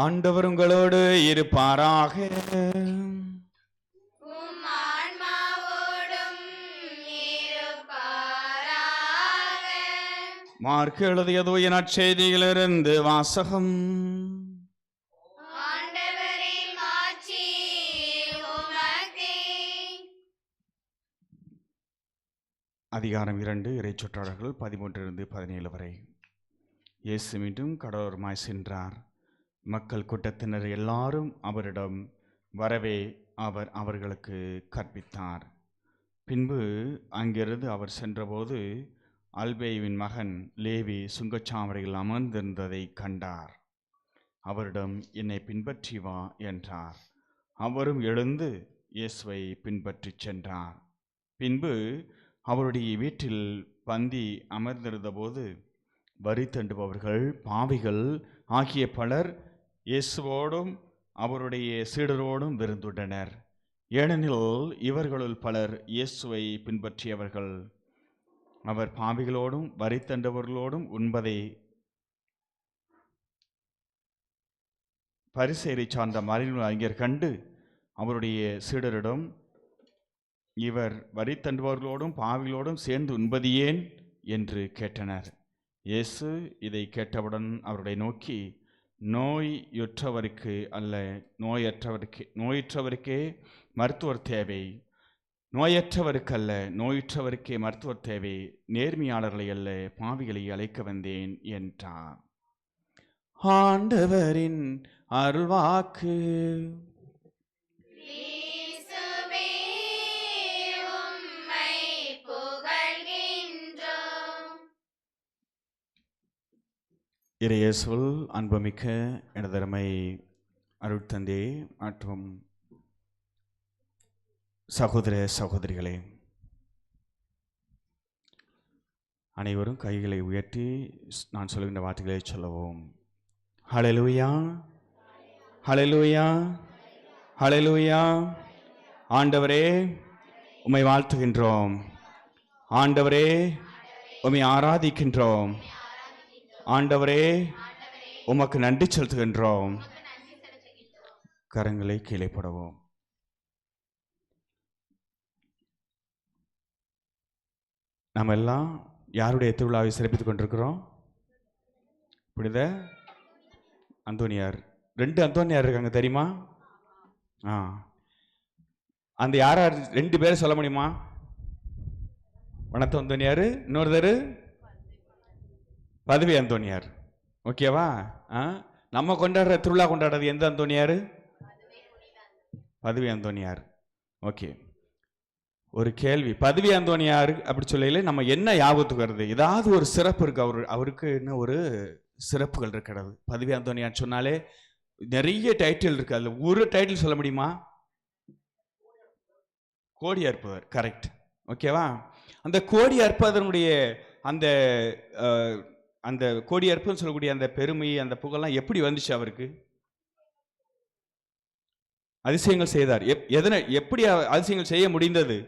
ஆண்டவர் உங்களோடு இருப்பாராக. உம் ஆன்மாவோடும் இருப்பாராக. மார்க் எழுதிய தூய நற்செய்தியிலிருந்து வாசகம். ஆண்டவரே மாட்சி உமக்கே. அதிகாரம் 2, இறைச்சொற்றர்கள் 13-17 வரை. இயேசு மீண்டும் கடலோரமாய் சென்றார். மக்கள் கூட்டத்தினர் எல்லாரும் அவரிடம் வரவே அவர் அவர்களுக்கு கற்பித்தார். பின்பு அங்கிருந்து அவர் சென்றபோது அல்பேயுவின் மகன் லேவி சுங்கச்சாவடியில் அமர்ந்திருந்ததை கண்டார். அவரிடம், என்னை பின்பற்றி வா என்றார். அவரும் எழுந்து இயேசுவை பின்பற்றி சென்றார். பின்பு அவருடைய வீட்டில் பந்தி அமர்ந்திருந்தபோது வரி தண்டுபவர்கள், பாவிகள் ஆகிய பலர் இயேசுவோடும் அவருடைய சீடரோடும் விருந்துண்டனர். ஏனெனில் இவர்களுள் பலர் இயேசுவை பின்பற்றியவர்கள். அவர் பாவிகளோடும் வரி தண்டவர்களோடும் உண்பதை பரிசேயரை சார்ந்த மறைநூல் அறிஞர் கண்டு அவருடைய சீடரிடம், இவர் வரி தண்டுபவர்களோடும் பாவிகளோடும் சேர்ந்து உண்பது ஏன் என்று கேட்டனர். இயேசு இதை கேட்டவுடன் அவருடைய நோக்கி, நோயுற்றவருக்கு அல்ல, நோயுற்றவருக்கே மருத்துவர் தேவை. நோயற்றவருக்கு அல்ல, நோயுற்றவருக்கே மருத்துவர் தேவை. நேர்மையாளர்களை அல்ல, பாவிகளை அழைக்க வந்தேன் என்றார். ஆண்டவரின் அருள்வாக்கு. இயேசுவே உம்மை புகழ்கின்றோம். இறையேசுவில் அன்புமிக்க எனதருமை அருட்தந்தை மற்றும் சகோதர சகோதரிகளே, அனைவரும் கைகளை உயர்த்தி நான் சொல்கின்ற வார்த்தைகளை சொல்லவும். ஹல்லேலூயா, ஹல்லேலூயா, ஹல்லேலூயா. ஆண்டவரே உம்மை வாழ்த்துகின்றோம். ஆண்டவரே உம்மை ஆராதிக்கின்றோம். ஆண்டவரே உமக்கு நன்றி செலுத்துகின்றோம். கரங்களை கீழே போடவும். நாம் எல்லாம் யாருடைய திருவிழாவை சிறப்பித்துக் கொண்டிருக்கிறோம்? புனித அந்தோனியார். 2 அந்தோனியார் இருக்காங்க, தெரியுமா? அந்த யார் 2 பேரை சொல்ல முடியுமா? வனத்து அந்தோனியார், இன்னொருத்தர் பதவி அந்தோனியார். ஓகேவா? நம்ம கொண்டாடுற திருவிழா கொண்டாடுறது எந்த அந்தோனியார்? பதவி அந்தோனியார். ஓகே, ஒரு கேள்வி. பதவி அந்தோனியார் அப்படி சொல்லல நம்ம என்ன ஞாபகத்துக்கு வருது? ஏதாவது ஒரு சிறப்பு இருக்கு அவருக்கு என்ன ஒரு சிறப்புகள் இருக்கிறது? பதவி அந்தோனியார் சொன்னாலே நிறைய டைட்டில் இருக்கு. அதுல ஒரு டைட்டில் சொல்ல முடியுமா? கோடி அற்புதர். கரெக்ட். ஓகேவா? அந்த கோடி அற்புதனுடைய அந்த அந்த கோடி அற்புதம் சொல்லக்கூடிய அந்த பெருமை, அந்த புகழெல்லாம் எப்படி வந்துச்சு அவருக்கு? அதிசயங்கள் செய்தார். எப்படி அதிசயங்கள் செய்ய முடிந்தது?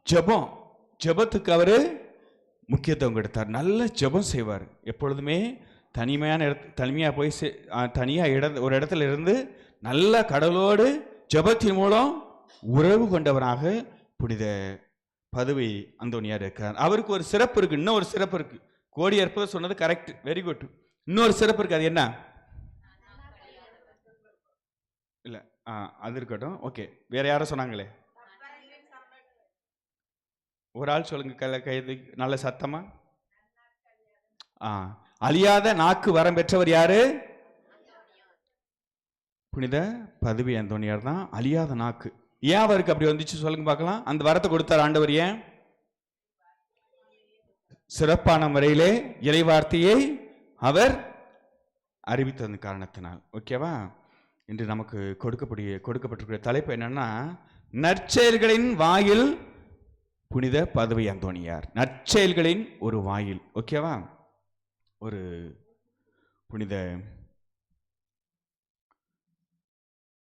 ஜெபம். ஜெபத்துக்கு அவரு முக்கியத்துவம் கொடுத்தார். நல்ல ஜெபம் செய்வார். எப்பொழுதுமே தனிமையா போய் தனியா ஒரு இடத்துல இருந்து நல்ல கடவுளோடு ஜெபத்தின் மூலம் உறவு கொண்டவராக புனித பதவி அந்தோனியார் இருக்கார். அவருக்கு ஒரு சிறப்பு இருக்கு. இன்னொரு சிறப்பு இருக்கு. கோடி அற்புதம் சொன்னது கரெக்ட், வெரி குட். இன்னொரு சிறப்பு இருக்கு. அது என்ன? இல்ல, அது இருக்கட்டும். ஓகே, வேற யாரும் சொன்னாங்களே, ஒரு ஆள் சொல்லுங்க கைது நல்ல சத்தமா. அழியாத நாக்கு வரம் பெற்றவர் யாரு? புனித பதவி அந்தோனியார் தான். அழியாத நாக்கு. ஏன் அவருக்கு அப்படி வந்துச்சு சொல்லுங்க பார்க்கலாம். அந்த வரத்தை கொடுத்தார் ஆண்டவர். ஏன்? சிறப்பான முறையிலே இறைவார்த்தையை அவர் அறிவித்தது காரணத்தினால். ஓகேவா? இன்று நமக்கு கொடுக்கப்பட்டிருக்கிற தலைப்பு என்னன்னா, நற்செயல்களின் வாயில் புனித பதவி அந்தோனியார். நற்செயல்களின் ஒரு வாயில். ஓகேவா? ஒரு புனித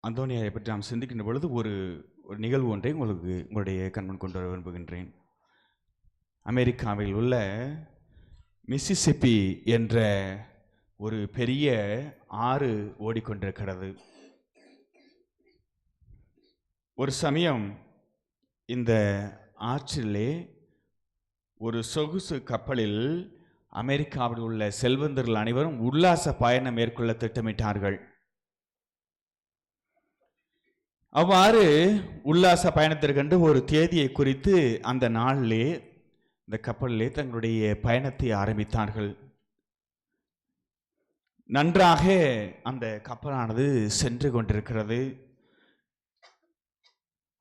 அந்தோனியாரை பற்றி நாம் சிந்திக்கின்ற பொழுது ஒரு நிகழ்வு ஒன்றை உங்களுடைய கண்முன் கொண்டு வர விரும்புகின்றேன். அமெரிக்காவில் உள்ள மிசிசிப்பி என்ற ஒரு பெரிய ஆறு ஓடிக்கொண்டிருக்கிறது. ஒரு சமயம் இந்த ஆற்றிலே ஒரு சொகுசு கப்பலில் அமெரிக்காவில் உள்ள செல்வந்தர்கள் அனைவரும் உல்லாச பயணம் மேற்கொள்ள திட்டமிட்டார்கள். அவ்வாறு உல்லாச பயணத்திற்கென்று ஒரு தேதியை குறித்து அந்த நாளிலே இந்த கப்பலிலே தங்களுடைய பயணத்தை ஆரம்பித்தார்கள். நன்றாக அந்த கப்பலானது சென்று கொண்டிருக்கிறது.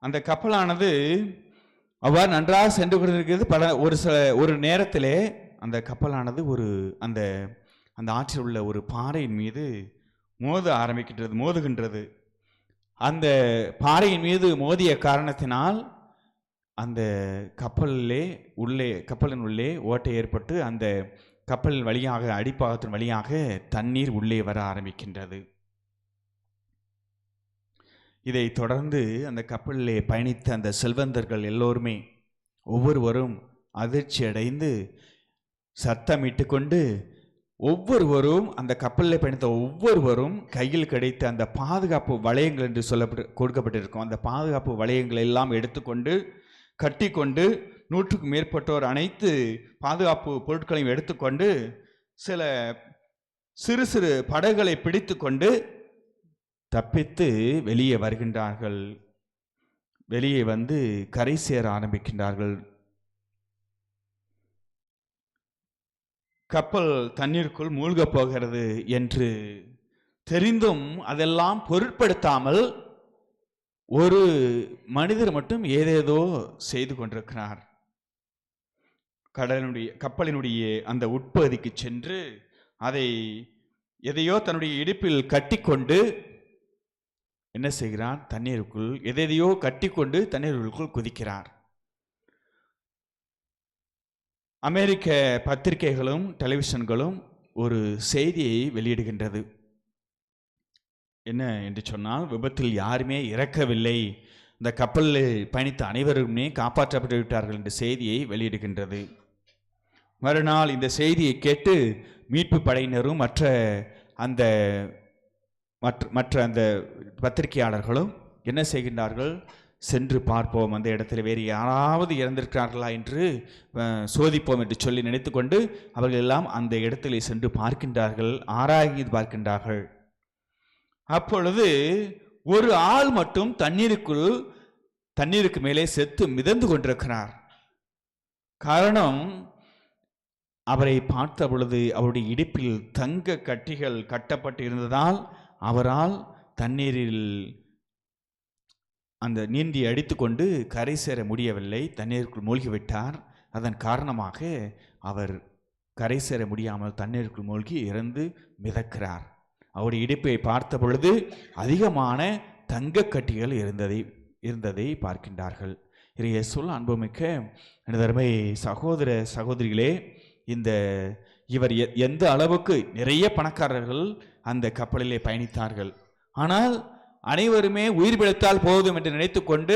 அந்த கப்பலானது அவ்வாறு நன்றாக சென்று கொண்டிருக்கிறது. ஒரு நேரத்திலே அந்த கப்பலானது அந்த அந்த ஆற்றில் உள்ள ஒரு பாறையின் மீது மோதுகின்றது. அந்த பாறையின் மீது மோதிய காரணத்தினால் அந்த கப்பலின் உள்ளே ஓட்டை ஏற்பட்டு அந்த கப்பலின் வழியாக, அடிப்பாகத்தின் வழியாக தண்ணீர் உள்ளே வர ஆரம்பிக்கின்றது. இதை தொடர்ந்து அந்த கப்பலிலே பயணித்த அந்த செல்வந்தர்கள் எல்லோருமே ஒவ்வொருவரும் அதிர்ச்சி அடைந்து சத்தமிட்டு கொண்டு ஒவ்வொருவரும் அந்த கப்பலில் பயணித்த ஒவ்வொருவரும் கையில் கிடைத்த அந்த பாதுகாப்பு வளையங்கள் என்று கொடுக்கப்பட்டிருக்கும் அந்த பாதுகாப்பு வளையங்களை எல்லாம் எடுத்துக்கொண்டு கட்டிக்கொண்டு 100க்கும் மேற்பட்டோர் அனைத்து பாதுகாப்பு பொருட்களையும் எடுத்துக்கொண்டு சில சிறு சிறு படகுகளை பிடித்து கொண்டு தப்பித்து வெளியே வருகின்றார்கள். வெளியே வந்து கரை சேர ஆரம்பிக்கின்றார்கள். கப்பல் தண்ணீருக்குள் மூழ்கப் போகிறது என்று தெரிந்தும் அதெல்லாம் பொருட்படுத்தாமல் ஒரு மனிதர் மட்டும் ஏதேதோ செய்து கொண்டிருக்கிறார். கப்பலினுடைய அந்த உட்பகுதிக்கு சென்று எதையோ தன்னுடைய இடுப்பில் கட்டிக்கொண்டு என்ன செய்கிறார்? தண்ணீருக்குள் எதையோ கட்டிக்கொண்டு தண்ணீருக்குள் குதிக்கிறார். அமெரிக்க பத்திரிகைகளும் டெலிவிஷன்களும் ஒரு செய்தியை வெளியிடுகின்றது. என்ன என்று சொன்னால், விபத்தில் யாருமே இறக்கவில்லை, இந்த கப்பலில் பயணித்த அனைவருமே காப்பாற்றப்பட்டு விட்டார்கள் என்ற செய்தியை வெளியிடுகின்றது. மறுநாள் இந்த செய்தியை கேட்டு மீட்பு படையினரும் மற்ற அந்த பத்திரிகையாளர்களும் என்ன செய்கின்றார்கள்? சென்று பார்ப்போம், அந்த இடத்துல வேறு யாராவது இறந்திருக்கிறார்களா என்று சோதிப்போம் என்று சொல்லி நினைத்து கொண்டு அவர்கள் எல்லாம் அந்த இடத்திலே சென்று பார்க்கின்றார்கள், ஆராய்ந்து பார்க்கின்றார்கள். அப்பொழுது ஒரு ஆள் மட்டும் தண்ணீருக்கு மேலே செத்து மிதந்து கொண்டிருக்கிறார். காரணம், அவரை பார்த்த பொழுது அவருடைய இடுப்பில் தங்க கட்டிகள் கட்டப்பட்டு இருந்ததால் அவரால் தண்ணீரில் அந்த நீந்தி அடித்துக்கொண்டு கரை சேர முடியவில்லை, தண்ணீருக்குள் மூழ்கிவிட்டார். அதன் காரணமாக அவர் கரை சேர முடியாமல் தண்ணீருக்குள் மூழ்கி இறந்து மிதக்கிறார். அவருடைய இடுப்பை பார்த்த பொழுது அதிகமான தங்க கட்டிகள் இருந்ததை பார்க்கின்றார்கள். இயேசுவில் அன்புமிக்க எனதருமை சகோதர சகோதரிகளே, இவர் எந்த அளவுக்கு நிறைய பணக்காரர்கள் அந்த கப்பலிலே பயணித்தார்கள். ஆனால் அனைவருமே உயிர் பிழைத்தால் போதும் என்று நினைத்து கொண்டு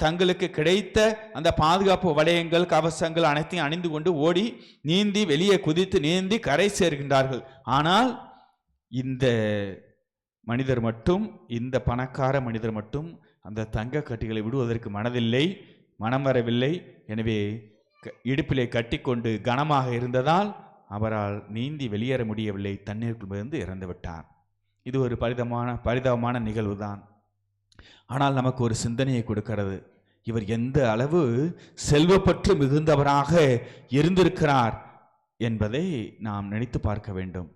தங்களுக்கு கிடைத்த அந்த பாதுகாப்பு வளையங்கள், கவசங்கள் அனைத்தையும் அணிந்து கொண்டு ஓடி நீந்தி வெளியே குதித்து நீந்தி கரை சேர்கின்றார்கள். ஆனால் இந்த பணக்கார மனிதர் மட்டும் அந்த தங்க கட்டிகளை விடுவதற்கு மனம் வரவில்லை. எனவே இடுப்பிலே கட்டிக்கொண்டு கனமாக இருந்ததால் அவரால் நீந்தி வெளியேற முடியவில்லை, தண்ணீருக்குள் இருந்து இறந்து விட்டார். இது ஒரு பரிதாபமான நிகழ்வுதான். ஆனால் நமக்கு ஒரு சிந்தனையை கொடுக்கிறது. இவர் எந்த அளவு செல்வப்பற்று மிகுந்தவராக இருந்திருக்கிறார் என்பதை நாம் நினைத்து பார்க்க வேண்டும்.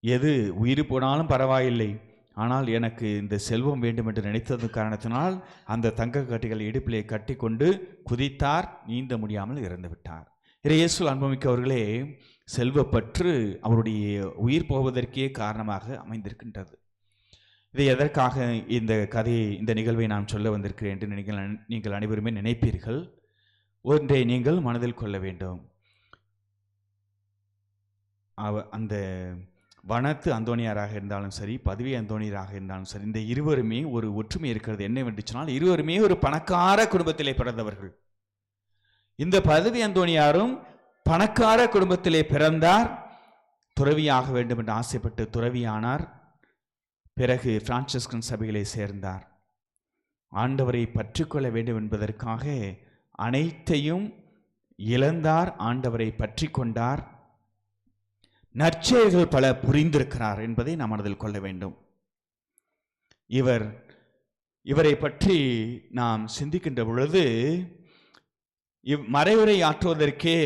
எது உயிர் போனாலும் பரவாயில்லை, ஆனால் எனக்கு இந்த செல்வம் வேண்டும் என்று நினைத்தது காரணத்தினால் அந்த தங்க கட்டிகளை இடுப்பிலே கட்டி கொண்டு குதித்தார், நீந்த முடியாமல் இறந்து விட்டார். இயேசுவில் அன்புமிக்கவர்களே, செல்வப்பற்று அவருடைய உயிர் போவதற்கே காரணமாக அமைந்திருக்கின்றது. இதை எதற்காக இந்த நிகழ்வை நான் சொல்ல வந்திருக்கிறேன் என்று நீங்கள் அனைவருமே நினைப்பீர்கள். ஒன்றை நீங்கள் மனதில் கொள்ள வேண்டும். அந்த வனத்து அந்தோணியாராக இருந்தாலும் சரி, பதவி அந்தோணியராக இருந்தாலும் சரி, இந்த இருவருமே ஒரு ஒற்றுமை இருக்கிறது. என்னவென்று சொன்னால், இருவருமே ஒரு பணக்கார குடும்பத்திலே பிறந்தவர்கள். இந்த பதவி அந்தோணியாரும் பணக்கார குடும்பத்திலே பிறந்தார். துறவியாக வேண்டும் என்று ஆசைப்பட்டு துறவியானார். பிறகு பிரான்சிஸ்கன் சபையிலே சேர்ந்தார். ஆண்டவரை பற்றிக்கொள்ள வேண்டும் என்பதற்காக அனைத்தையும் இழந்தார். ஆண்டவரை பற்றி கொண்டார். நற்செயல்கள் பல புரிந்திருக்கிறார் என்பதை நாம் மனதில் கொள்ள வேண்டும். இவரை பற்றி நாம் சிந்திக்கின்ற பொழுது மறைவுரை ஆற்றுவதற்கே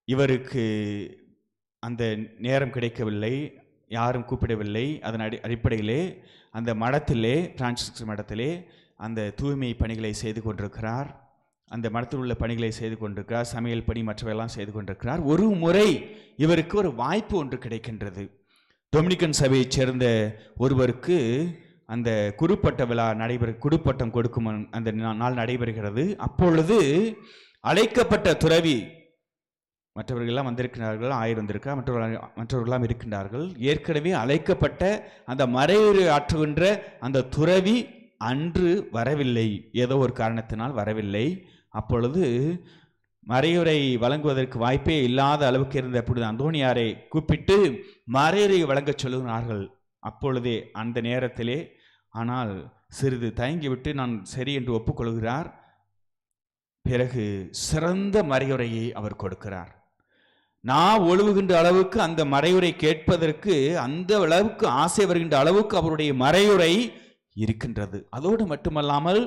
இவருக்கு அந்த நேரம் கிடைக்கவில்லை, யாரும் கூப்பிடவில்லை. அதன் அடிப்படையிலே அந்த மடத்திலே, பிரான்சிஸ்கன் மடத்திலே அந்த தூய்மை பணிகளை செய்து கொண்டிருக்கிறார். அந்த மடத்தில் உள்ள பணிகளை செய்து கொண்டிருக்கிறார். சமையல் பணி மற்றவையெல்லாம் செய்து கொண்டிருக்கிறார். ஒரு முறை இவருக்கு ஒரு வாய்ப்பு ஒன்று கிடைக்கின்றது. டொமினிக்கன் சபையைச் சேர்ந்த ஒருவருக்கு அந்த குருப்பட்ட விழா குருப்பட்டம் கொடுக்கும் அந்த நாள் நடைபெறுகிறது. அப்பொழுது அழைக்கப்பட்ட துறவி, மற்றவர்களெல்லாம் வந்திருக்கிறார்கள், 1000 வந்திருக்கிறார், மற்றவர்களெல்லாம் இருக்கின்றார்கள். ஏற்கனவே அழைக்கப்பட்ட அந்த மறைவுரை ஆற்றுகின்ற அந்த துறவி அன்று வரவில்லை, ஏதோ ஒரு காரணத்தினால் வரவில்லை. அப்பொழுது மறையுரை வழங்குவதற்கு வாய்ப்பே இல்லாத அளவுக்கு இருந்த அப்பொழுது அந்தோனியாரை கூப்பிட்டு மறையுரை வழங்க சொல்லுகிறார்கள். அப்பொழுதே அந்த நேரத்திலே, ஆனால் சிறிது தயங்கிவிட்டு நான் சரி என்று ஒப்புக்கொள்கிறார். பிறகு சிறந்த மறையுரையை அவர் கொடுக்கிறார். நான் ஒழுகுகின்ற அளவுக்கு அந்த மறையுரை கேட்பதற்கு அந்த அளவுக்கு ஆசை வருகின்ற அளவுக்கு அவருடைய மறையுரை இருக்கின்றது. அதோடு மட்டுமல்லாமல்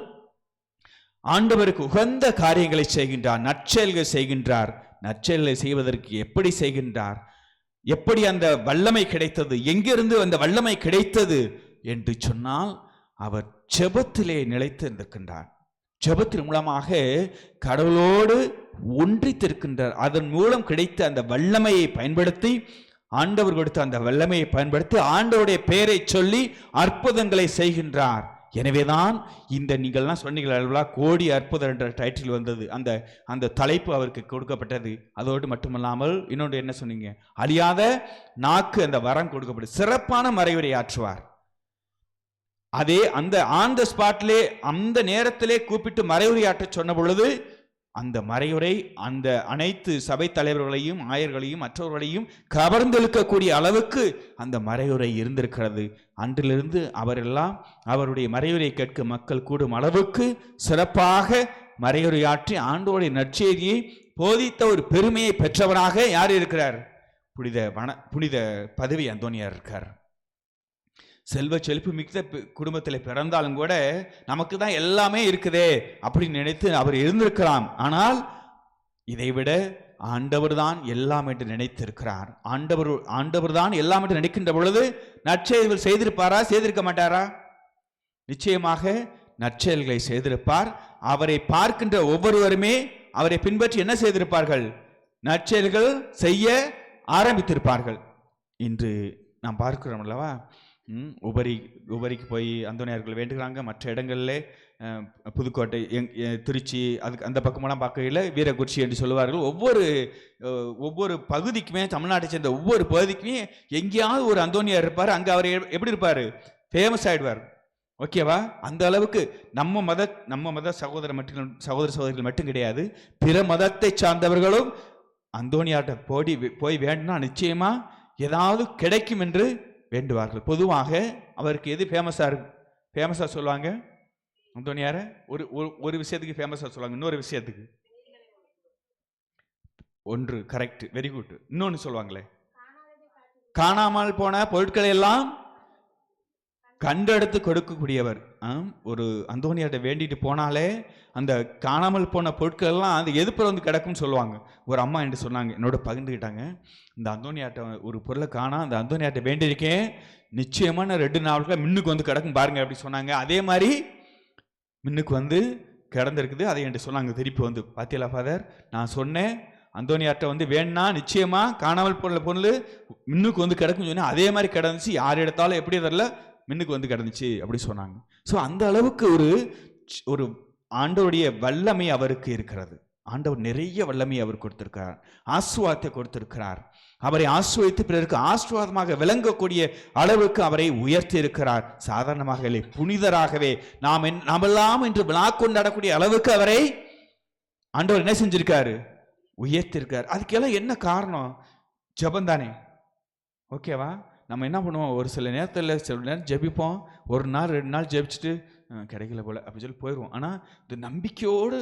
ஆண்டவருக்கு உகந்த காரியங்களை செய்கின்றார், நற்செயல்கள் செய்கின்றார். நற்செயல்களை செய்வதற்கு எப்படி செய்கின்றார், எப்படி அந்த வல்லமை கிடைத்தது, எங்கிருந்து அந்த வல்லமை கிடைத்தது என்று சொன்னால் அவர் ஜெபத்திலே நிலைத்திருக்கின்றார். ஜெபத்தின் மூலமாக கடவுளோடு ஒன்றித்திருக்கின்றார். அதன் மூலம் கிடைத்த அந்த வல்லமையை பயன்படுத்தி, ஆண்டவர் கொடுத்த அந்த வல்லமையை பயன்படுத்தி ஆண்டவருடைய பெயரை சொல்லி அற்புதங்களை செய்கின்றார். எனவேதான் இந்த நீங்கள்லாம் சொன்னீங்களா கோடி அற்புதம் என்ற டைட்டில் வந்தது, அந்த தலைப்பு அவருக்கு கொடுக்கப்பட்டது. அதோடு மட்டுமல்லாமல் இன்னொன்று என்ன சொன்னீங்க, அழியாத நாக்கு அந்த வரம் கொடுக்கப்பட்டது. சிறப்பான மறைவுரை ஆற்றுவார். அதே அந்த ஆன் த ஸ்பாட்லே அந்த நேரத்திலே கூப்பிட்டு மறைவுரையாற்ற சொன்ன பொழுது அந்த மறையுரை அந்த அனைத்து சபை தலைவர்களையும் ஆயர்களையும் மற்றவர்களையும் கவர்ந்தெழுக்கக்கூடிய அளவுக்கு அந்த மறையுரை இருந்திருக்கிறது. அன்றிலிருந்து அவரெல்லாம் அவருடைய மறையுரை கேட்க மக்கள் கூடும் அளவுக்கு சிறப்பாக மறையுரையாற்றி ஆண்டோடைய நற்செய்தியை போதித்த ஒரு பெருமையை பெற்றவராக யார் இருக்கிறார்? புனித பதவி அந்தோனியார் இருக்கார். செல்வ செழிப்பு மிக்க குடும்பத்தில் பிறந்தாலும் கூட நமக்கு தான் எல்லாமே இருக்குதே அப்படின்னு நினைத்து அவர் இருந்திருக்கலாம். ஆனால் இதைவிட ஆண்டவர் தான் எல்லாம் என்று நினைத்திருக்கிறார். ஆண்டவர் தான் எல்லாம் என்று நினைக்கின்ற பொழுது நற்செயல்கள் செய்திருப்பாரா, செய்திருக்க மாட்டாரா? நிச்சயமாக நற்செயல்களை செய்திருப்பார். அவரை பார்க்கின்ற ஒவ்வொருவருமே அவரை பின்பற்றி என்ன செய்திருப்பார்கள்? நற்செயல்கள் செய்ய ஆரம்பித்திருப்பார்கள். இன்று நாம் பார்க்கிறோம் அல்லவா, உபரிக்கு போய் அந்தோனியார்கள் வேண்டுகிறாங்க. மற்ற இடங்களில் புதுக்கோட்டை, திருச்சி, அதுக்கு அந்த பக்கமெல்லாம் பார்க்கையில் வீரகுறிச்சி என்று சொல்லுவார்கள். ஒவ்வொரு பகுதிக்குமே, தமிழ்நாட்டை சேர்ந்த ஒவ்வொரு பகுதிக்குமே எங்கேயாவது ஒரு அந்தோனியார் இருப்பார். அங்கே அவர் எப்படி இருப்பார்? ஃபேமஸ் ஆகிடுவார். ஓகேவா? அந்த அளவுக்கு நம்ம மத சகோதர சகோதரிகள் மட்டும் கிடையாது, பிற மதத்தை சார்ந்தவர்களும் அந்தோனியார்கிட்ட போய் வேண்டுனா நிச்சயமா ஏதாவது கிடைக்கும் என்று வேண்டுவார்கள். பொதுவாக அவருக்கு எது ஃபேமஸா சொல்லுவாங்க? அந்தோனியார ஒரு விஷயத்துக்கு ஃபேமஸா சொல்லுவாங்க, இன்னொரு விஷயத்துக்கு ஒன்று கரெக்ட், வெரி குட். இன்னொன்னு சொல்லுவாங்களே, காணாமல் போன பொருட்களை எல்லாம் கண்டெடுத்து கொடுக்கக்கூடியவர். ஒரு அந்தோனியார்ட்ட வேண்டிட்டு போனாலே அந்த காணாமல் போன பொருட்கள் எல்லாம் அது எதுப்புற வந்து கிடக்கும்னு சொல்லுவாங்க. ஒரு அம்மா என்று சொன்னாங்க, என்னோட பகிர்ந்துக்கிட்டாங்க. இந்த அந்தோனியார்ட்ட ஒரு பொருளை காணா, அந்த அந்தோனியார்ட்ட வேண்டியிருக்கேன், நிச்சயமான 2 நாளுக்குள்ள மின்னுக்கு வந்து கிடக்கும் பாருங்க அப்படி சொன்னாங்க. அதே மாதிரி மின்னுக்கு வந்து கிடந்திருக்குது. அதை என்கிட்ட சொன்னாங்க திருப்பி வந்து, பாத்தியலா ஃபாதர், நான் சொன்னேன் அந்தோனியார்ட்ட வந்து வேணா நிச்சயமா காணாமல் போன பொருள் மின்னுக்கு வந்து கிடக்குன்னு சொன்னேன். அதே மாதிரி கிடந்துச்சு, யார் எடுத்தாலும் எப்படி தெரியல மின்னுக்கு வந்து கிடந்துச்சு அப்படி சொன்னாங்க. ஸோ அந்த அளவுக்கு ஒரு ஆண்டவருடைய வல்லமை அவருக்கு இருக்கிறது. ஆண்டவர் நிறைய வல்லமை அவர் கொடுத்திருக்கிறார், ஆசீர்வாதத்தை கொடுத்திருக்கிறார். அவரை ஆசீர்வதித்து பிறருக்கு ஆசீர்வாதமாக விளங்கக்கூடிய அளவுக்கு அவரை உயர்த்தி இருக்கிறார். சாதாரணமாக இல்லை, புனிதராகவே நாமெல்லாம் இன்று விழா கொண்டாடக்கூடிய அளவுக்கு அவரை ஆண்டவர் என்ன செஞ்சிருக்காரு? உயர்த்திருக்கார். அதுக்கெல்லாம் என்ன காரணம்? ஜெபம் தானே. ஓகேவா? நம்ம என்ன பண்ணுவோம், ஒரு சில நேரத்தில் சில நேரம் ஜெபிப்போம், ஒரு நாள் 2 நாள் ஜெபிச்சுட்டு கிடைக்கல போல அப்படி சொல்லி போயிடுவோம். ஆனால் இந்த நம்பிக்கையோடு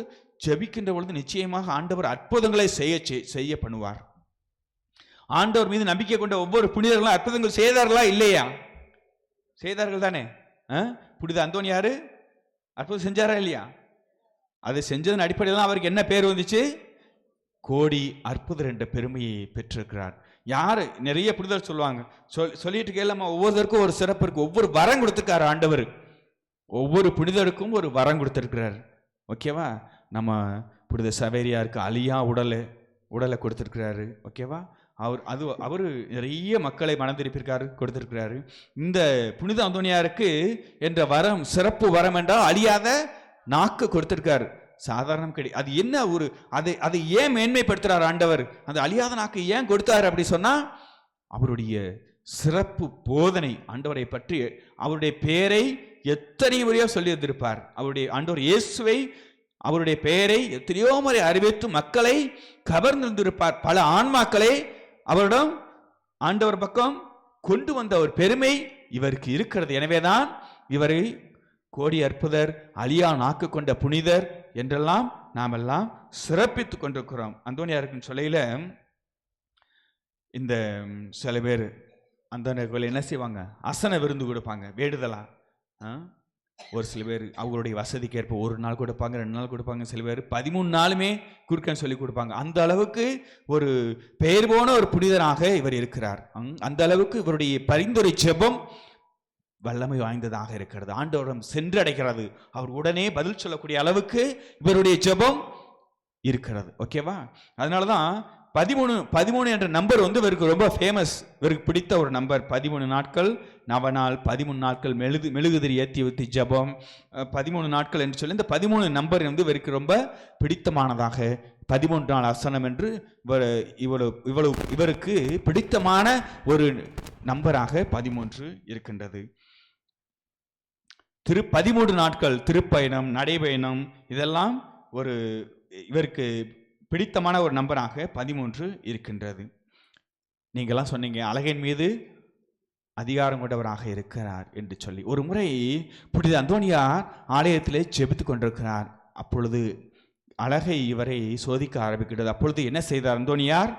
ஜெபிக்கின்ற பொழுது நிச்சயமாக ஆண்டவர் அற்புதங்களை செய்ய பண்ணுவார். ஆண்டவர் மீது நம்பிக்கை கொண்ட ஒவ்வொரு புனிதர்களும் அற்புதங்கள் செய்தார்களா இல்லையா? செய்தார்கள் தானே. புனித அந்தோனியார் அற்புதம் செஞ்சாரா இல்லையா? அது செஞ்சதன் அடிப்படையில் அவருக்கு என்ன பேர் வந்துச்சு? கோடி அற்புதர் என்ற பெருமையை பெற்றிருக்கிறார். யார் நிறைய புனிதர் சொல்லுவாங்க, சொல்லிட்டு கேளாம ஒவ்வொருத்தருக்கும் ஒரு சிறப்பு இருக்கு. ஒவ்வொரு வரம் கொடுத்துருக்காரு ஆண்டவர். ஒவ்வொரு புனிதருக்கும் ஒரு வரம் கொடுத்திருக்கிறார். ஓகேவா? நம்ம புனித சவேரியாருக்கு அழியா உடலை கொடுத்திருக்கிறாரு. ஓகேவா? அவர் நிறைய மக்களை மனம் திருப்பியிருக்காரு, கொடுத்திருக்கிறாரு. இந்த புனித அந்தோனியாருக்கு என்ற வரம், சிறப்பு வரம் என்றால் அழியாத நாக்கு கொடுத்திருக்காரு. சாதாரணம் கிடையாது. அது என்ன ஒரு அதை ஏன் மேன்மைப்படுத்துறார் ஆண்டவர்? அந்த அழியாத நாக்கு ஏன் கொடுத்தாரு அப்படி சொன்னா, அவருடைய சிறப்பு போதனை, ஆண்டவரை பற்றி அவருடைய பெயரை எத்தனை முறையோ சொல்லி வந்திருப்பார். அவருடைய ஆண்டவர் இயேசுவை, அவருடைய பெயரை எத்தனையோ முறை அறிவித்து மக்களை கவர்ந்திருந்திருப்பார். பல ஆன்மாக்களை அவரிடம் ஆண்டவர் பக்கம் கொண்டு வந்த ஒரு பெருமை இவருக்கு இருக்கிறது. எனவேதான் இவரை கோடி அற்புதர், அழியா நாக்கு கொண்ட புனிதர் என்றெல்லாம் நாம் எல்லாம் சிறப்பித்துக் கொண்டிருக்கிறோம். அந்தோனியாருக்குன்னு சொல்லையில இந்த சில பேர் அந்தோனியார்கள் என்ன செய்வாங்க, அசன விருந்து கொடுப்பாங்க வேண்டுதலா. ஒரு சில பேர் அவங்களுடைய வசதிக்கு ஏற்ப 1 நாள் கொடுப்பாங்க, 2 நாள் கொடுப்பாங்க. சில பேர் 13 நாளுமே குறுக்கன்னு சொல்லி கொடுப்பாங்க. அந்த அளவுக்கு ஒரு பெயர் போன ஒரு புனிதராக இவர் இருக்கிறார். அந்த அளவுக்கு இவருடைய பரிந்துரை ஜெபம் வல்லமை வாய்ந்ததாக இருக்கிறது. ஆண்டவரிடம் சென்றடைகிறது. அவர் உடனே பதில் சொல்லக்கூடிய அளவுக்கு இவருடைய ஜெபம் இருக்கிறது. ஓகேவா? அதனாலதான் 13 என்ற நம்பர் இவருக்கு ரொம்ப ஃபேமஸ். இவருக்கு பிடித்த ஒரு நம்பர். 13 நாட்கள் நவநாள், 13 நாட்கள் மெழுகுதிரி ஏற்றி ஊற்றி ஜபம், 13 நாட்கள் என்று சொல்லி இந்த 13 நம்பர் இவருக்கு ரொம்ப பிடித்தமானதாக, 13 நாள் அசனம் என்று இவருக்கு பிடித்தமான ஒரு நம்பராக 13 இருக்கின்றது. 13 நாட்கள் திருப்பயணம், நடைபயணம் இதெல்லாம் இவருக்கு பிடித்தமான ஒரு நம்பராக 13 இருக்கின்றது. நீங்களாம் சொன்னீங்க அழகின் மீது அதிகாரம் கொண்டவராக இருக்கிறார் என்று சொல்லி. ஒரு முறை புனித அந்தோனியார் ஆலயத்திலே ஜெபித்துக் கொண்டிருக்கிறார். அப்பொழுது அழகை இவரை சோதிக்க ஆரம்பிக்கிறது. அப்பொழுது என்ன செய்தார் அந்தோனியார்?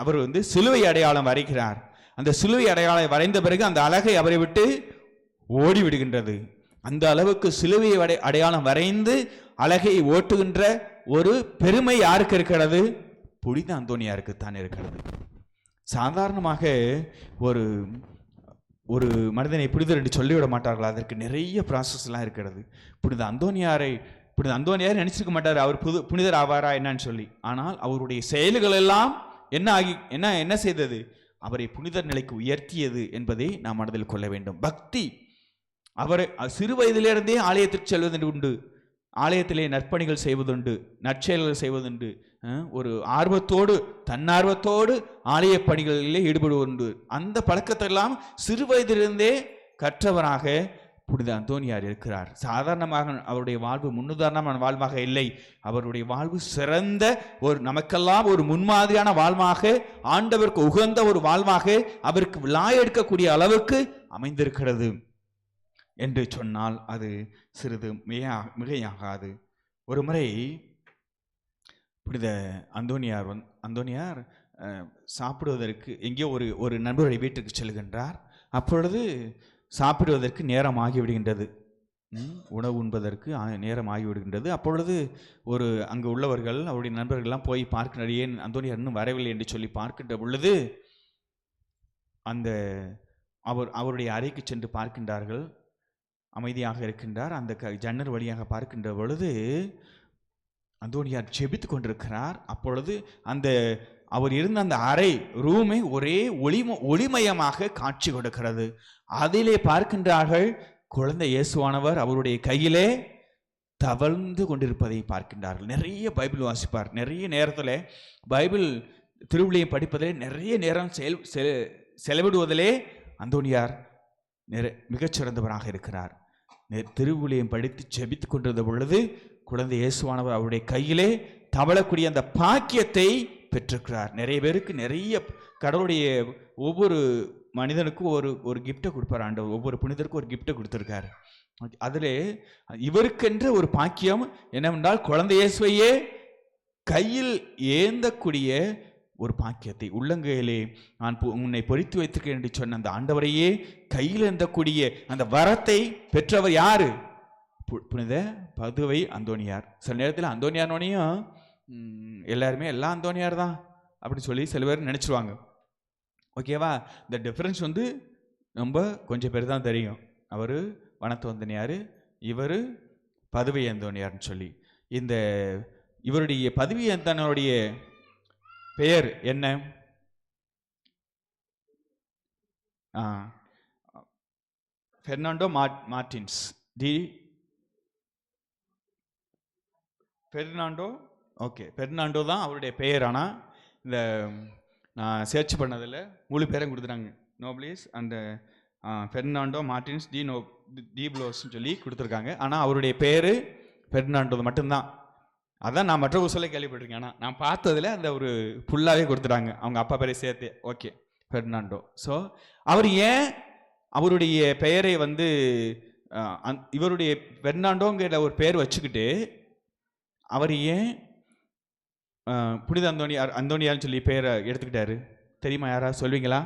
அவர் சிலுவை அடையாளம் வரைகிறார். அந்த சிலுவை அடையாளம் வரைந்த பிறகு அந்த அழகை அவரை விட்டு ஓடி விடுகின்றது. அந்த அளவுக்கு சிலுவை அடையாளம் வரைந்து அழகை ஓட்டுகின்ற ஒரு பெருமை யாருக்கு இருக்கிறது? புனித அந்தோனியாருக்கு தான் இருக்கிறது. சாதாரணமாக ஒரு மனிதனை புனிதர் என்று சொல்லிவிட மாட்டார்கள். அதற்கு நிறைய ப்ராசஸ்லாம் இருக்கிறது. புனித அந்தோனியார் நினைச்சிருக்க மாட்டார் அவர் புனிதர் ஆவாரா என்னன்னு சொல்லி. ஆனால் அவருடைய செயல்கள் எல்லாம் என்ன செய்தது? அவரை புனிதர் நிலைக்கு உயர்த்தியது என்பதை நாம் மனதில் கொள்ள வேண்டும். பக்தி, அவர் சிறு வயதிலிருந்தே ஆலயத்திற்கு செல்வதென்று உண்டு, ஆலயத்திலே நற்பணிகள் செய்வதுண்டு, நற்செயல்கள் செய்வதுண்டு, ஒரு ஆர்வத்தோடு தன்னார்வத்தோடு ஆலய பணிகளிலே ஈடுபடுவதுண்டு. அந்த பழக்கத்தெல்லாம் சிறு வயதிலிருந்தே கற்றவராக புனித அந்தோனியார் இருக்கிறார். சாதாரணமாக அவருடைய வாழ்வு முன்னுதாரணமான வாழ்வாக இல்லை. அவருடைய வாழ்வு சிறந்த நமக்கெல்லாம் ஒரு முன்மாதிரியான வாழ்வாக, ஆண்டவருக்கு உகந்த ஒரு வாழ்வாக, அவருக்கு விழா எடுக்கக்கூடிய அளவுக்கு அமைந்திருக்கிறது என்று சொன்னால் அது சிறிது மிகையாகாது. ஒரு முறை புனித அந்தோனியார் சாப்பிடுவதற்கு எங்கேயோ ஒரு நண்பருடைய வீட்டுக்கு செல்கின்றார். அப்பொழுது சாப்பிடுவதற்கு நேரம் ஆகிவிடுகின்றது, உணவு உண்பதற்கு நேரம் ஆகிவிடுகின்றது. அப்பொழுது அங்கு உள்ளவர்கள், அவருடைய நண்பர்கள்லாம் போய் பார்க்கின்ற, ஏன் அந்தோனியார் இன்னும் வரவில்லை என்று சொல்லி பார்க்கின்ற பொழுது அவருடைய அறைக்கு சென்று பார்க்கின்றார்கள். அமைதியாக இருக்கின்றார். அந்த ஜன்னல் வழியாக பார்க்கின்ற பொழுது அந்தோனியார் ஜெபித்துக் கொண்டிருக்கிறார். அப்பொழுது அவர் இருந்த அந்த அறை ரூமை ஒரே ஒளிமயமாக காட்சி கொடுக்கிறது. அதிலே பார்க்கின்றார்கள் குழந்தை இயேசுவானவர் அவருடைய கையிலே தவழ்ந்து கொண்டிருப்பதை பார்க்கின்றார்கள். நிறைய பைபிள் வாசிப்பார். நிறைய நேரத்தில் பைபிள் திருவிழியம் படிப்பதிலே நிறைய நேரம் செலவிடுவதிலே அந்தோனியார் மிகச்சிறந்தவராக இருக்கிறார். திருவிழியம் படித்து ஜெபித்துக் கொண்டிருந்த பொழுது குழந்தை இயேசுவானவர் அவருடைய கையிலே தவழக்கூடிய அந்த பாக்கியத்தை பெற்றிருக்கிறார். நிறைய பேருக்கு நிறைய கடவுளுடைய ஒவ்வொரு மனிதனுக்கும் ஒரு கிஃப்டை கொடுப்பார் ஆண்டவர். ஒவ்வொரு புனிதருக்கும் ஒரு கிஃப்டை கொடுத்துருக்காரு. அதில் இவருக்கென்ற ஒரு பாக்கியம் என்னவென்றால் குழந்தை இயேசுவையே கையில் ஏந்தக்கூடிய ஒரு பாக்கியத்தை, உள்ளங்கையிலே நான் உன்னை பொறித்து வைத்திருக்கேன் என்று சொன்ன அந்த ஆண்டவரையே கையில் ஏந்தக்கூடிய அந்த வரத்தை பெற்றவர் யாரு? புனித பதுவை அந்தோனியார். சில நேரத்தில் அந்தோனியார்னோனையும் எல்லாருமே எல்லாம் அந்தோனியார் தான் அப்படின்னு சொல்லி சில பேர் நினச்சிருவாங்க. ஓகேவா? இந்த டிஃப்ரென்ஸ் ரொம்ப கொஞ்சம் பேர் தான் தெரியும். அவர் வனத்து அந்தோனியார், இவர் பதுவை அந்தோனியார்னு சொல்லி. இவருடைய பதுவை அந்தோனியாருடைய பெயர் என்ன? Fernando Martins de Fernando. Okay, Fernando தான் அவருடைய பெயர். ஆனால் இந்த நான் சர்ச் பண்ணதில் முழு பேரும் கொடுத்துட்டாங்க. நோப்ளிஸ் அந்த பெர்னாண்டோ மார்டின்ஸ் டி ப்ளோஸ்ன்னு சொல்லி கொடுத்துருக்காங்க. ஆனால் அவருடைய பேர் பெர்னாண்டோ மட்டும்தான். அதான் நான் மற்ற சொல்ல கேள்விப்பட்டிருக்கேன். ஆனால் நான் பார்த்ததில் அந்த ஒரு ஃபுல்லாகவே கொடுத்துட்டாங்க, அவங்க அப்பா பேரை சேர்த்து. ஓகே, பெர்னாண்டோ. ஸோ அவர் ஏன் அவருடைய பெயரை இவருடைய பெர்னாண்டோங்கிற ஒரு பெயர் வச்சுக்கிட்டு அவர் ஏன் புனித அந்தோனியார்னு சொல்லி பெயரை எடுத்துக்கிட்டாரு தெரியுமா? யாராவது சொல்வீங்களா?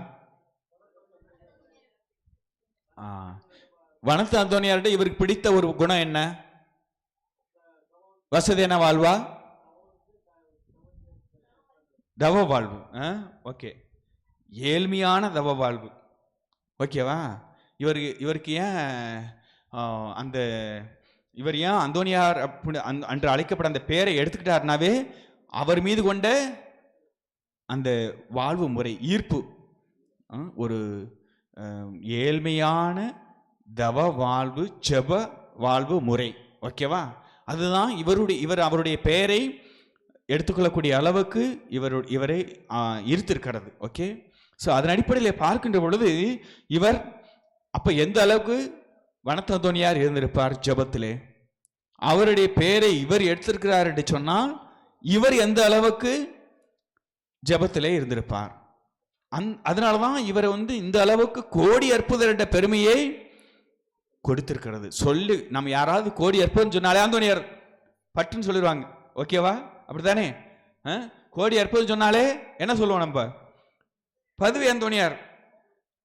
வனத்து அந்தோனியார்கிட்ட இவருக்கு பிடித்த ஒரு குணம் என்ன? வசதியான வாழ்வா? தவ வாழ்வு. ஓகே, ஏழ்மையான தவ வாழ்வு. ஓகேவா? இவருக்கு ஏன் இவர் ஏன் அந்தோனியார் அன்று அழைக்கப்பட அந்த பெயரை எடுத்துக்கிட்டாருனாவே அவர் மீது கொண்ட அந்த வாழ்வு முறை, ஈர்ப்பு, ஒரு ஏழ்மையான தவ வாழ்வு, ஜெப வாழ்வு முறை. ஓகேவா? அதுதான் இவர் அவருடைய பெயரை எடுத்துக்கொள்ளக்கூடிய அளவுக்கு இவரை ஈர்த்திருக்கிறது. ஓகே, ஸோ அதன் அடிப்படையில் பார்க்கின்ற பொழுது இவர் அப்போ எந்த அளவுக்கு வனத்து அந்தோனியார் இருந்திருப்பார் ஜெபத்திலே? அவருடைய பெயரை இவர் எடுத்திருக்கிறார் என்று சொன்னால் இவர் எந்த அளவுக்கு ஜெபத்திலே இருந்திருப்பார். அதனாலதான் இவரை இந்த அளவுக்கு கோடி அற்புதர் என்ற பெருமையை கொடுத்திருக்கிறது. சொல்லு, நம்ம யாராவது கோடி அற்புதம் சொன்னாலே அந்தோனியார் பட்டுன்னு சொல்லிடுவாங்க. ஓகேவா? அப்படித்தானே? கோடி அற்புதம் சொன்னாலே என்ன சொல்லுவோம் நம்ம? பதுவை அந்தோனியார்.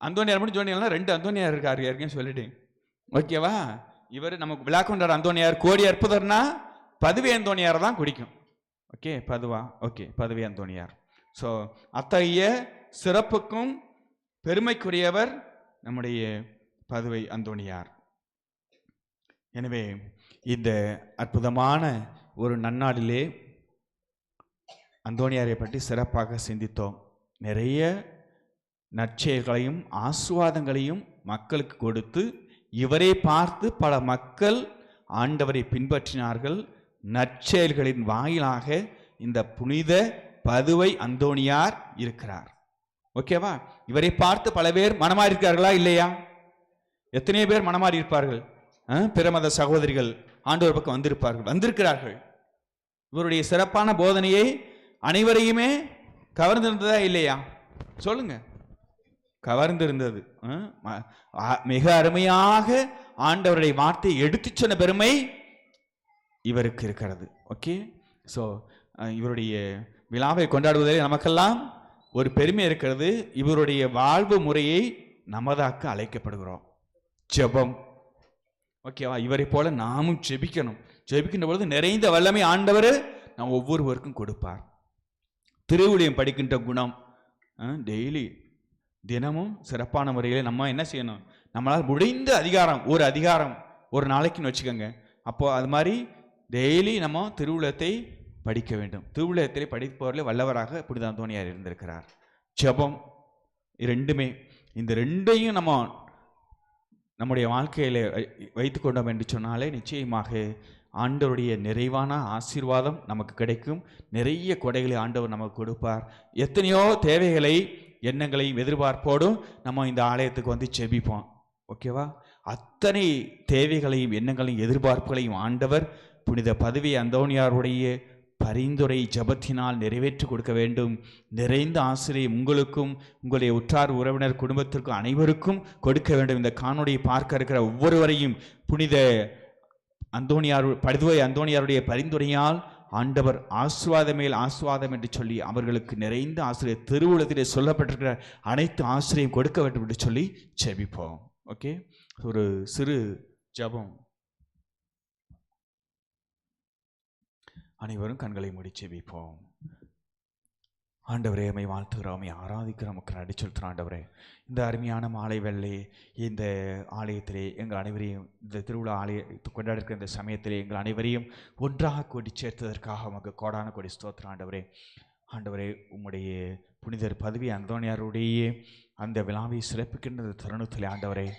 அந்தோனியார் மட்டும் சொன்னீங்கன்னா 2 அந்தோனியார் இருக்காரு, ஏற்கனவே சொல்லிட்டேன். ஓகேவா? இவர் நமக்கு விழா கொண்டாட அந்தோனியார். கோடி அற்புதர்னா பதுவை அந்தோனியார் தான் குடிக்கும். ஓகே, பதுவா. ஓகே, பதுவை அந்தோனியார். ஸோ அத்தகைய சிறப்புக்கும் பெருமைக்குரியவர் நம்முடைய பதுவை அந்தோனியார். எனவே இந்த அற்புதமான ஒரு நன்னாளிலே அந்தோனியாரை பற்றி சிறப்பாக சிந்தித்தோம். நிறைய நற்செயல்களையும் ஆசீர்வாதங்களையும் மக்களுக்கு கொடுத்து இவரை பார்த்து பல மக்கள் ஆண்டவரை பின்பற்றினார்கள். நற்செயல்களின் வாயிலாக இந்த புனித பதுவை அந்தோனியார் இருக்கிறார். ஓகேவா? இவரை பார்த்து பல பேர் மனமாறி இருக்கார்களா இல்லையா? எத்தனை பேர் மனமாறி இருப்பார்கள்? பிரமத சகோதரிகள் ஆண்டவர் பக்கம் வந்திருக்கிறார்கள். இவருடைய சிறப்பான போதனையை அனைவரையுமே கவர்ந்திருந்ததா இல்லையா? சொல்லுங்க. கவர்ந்திருந்தது. மிக அருமையாக ஆண்டவருடைய வார்த்தையை எடுத்து சொன்ன பெருமை இவருக்கு இருக்கிறது. ஓகே, ஸோ இவருடைய விழாவை கொண்டாடுவதில் நமக்கெல்லாம் ஒரு பெருமை இருக்கிறது. இவருடைய வாழ்வு முறையை நமதாக்க அழைக்கப்படுகிறோம். ஜெபம். ஓகேவா? இவரை போல நாமும் ஜெபிக்கணும். ஜெபிக்கின்ற பொழுது நிறைந்த வல்லமை ஆண்டவர் நாம் ஒவ்வொருவருக்கும் கொடுப்பார். திருவிழியம் படிக்கின்ற குணம் டெய்லி தினமும் சிறப்பான முறையில் நம்ம என்ன செய்யணும்? நம்மளால் முடிந்த அதிகாரம் ஒரு நாளைக்குன்னு வச்சுக்கோங்க. அப்போ அது மாதிரி டெய்லி நம்ம திருவிழத்தை படிக்க வேண்டும். திருவிழத்திலே படிப்பவர்களே வல்லவராக புனித அந்தோனியார் இருந்திருக்கிறார். ஜெபம் ரெண்டுமே, இந்த ரெண்டையும் நம்ம நம்முடைய வாழ்க்கையில் வைத்து கொண்டோம் என்று சொன்னாலே நிச்சயமாக ஆண்டவருடைய நிறைவான ஆசீர்வாதம் நமக்கு கிடைக்கும். நிறைய கொடைகளை ஆண்டவர் நமக்கு கொடுப்பார். எத்தனையோ தேவைகளை எண்ணங்களையும் எதிர்பார்ப்போடும் நம்ம இந்த ஆலயத்துக்கு ஜெபிப்போம். ஓகேவா? அத்தனை தேவைகளையும் எண்ணங்களையும் எதிர்பார்ப்புகளையும் ஆண்டவர் புனித பதுவை அந்தோனியாருடைய பரிந்துரை ஜபத்தினால் நிறைவேற்றி கொடுக்க வேண்டும். நிறைந்த ஆசிரியம் உங்களுக்கும் உங்களுடைய உற்றார் உறவினர் குடும்பத்திற்கும் அனைவருக்கும் கொடுக்க வேண்டும். இந்த காணொளியை பார்க்க இருக்கிற ஒவ்வொருவரையும் புனித படுதுவை அந்தோணியாருடைய பரிந்துரையால் ஆண்டவர் ஆசீர்வாதம் மேல் ஆசீர்வாதம் என்று சொல்லி அவர்களுக்கு நிறைந்த ஆசிரியர் திருவுலகத்திலே சொல்லப்பட்டிருக்கிற அனைத்து ஆசிரியம் கொடுக்க வேண்டும் என்று சொல்லி ஜெபிப்போம். ஓகே, ஒரு சிறு ஜெபம். அனைவரும் கண்களை மூடி ஜெபிப்போம். ஆண்டவரே, உம்மை வாழ்த்துகிறோம், உம்மை ஆராதிக்கிறோம், உமக்கு நன்றி செலுத்துகிறோம். ஆண்டவரே, இந்த அருமையான மாலை வேளை இந்த ஆலயத்திலே எங்கள் அனைவரையும், இந்த திருவிழா ஆலயத்தை கொண்டாடிருக்கிற இந்த சமயத்திலே எங்கள் அனைவரையும் ஒன்றாக கூட்டி சேர்த்ததற்காக உமக்கு கோடான கோடி ஸ்தோத்திரம். ஆண்டவரே, ஆண்டவரே, உம்முடைய புனிதர் பதவி அந்தோணியாருடைய அந்த விழாவை சிறப்பிக்கின்ற தருணத்தில் ஆண்டவரே,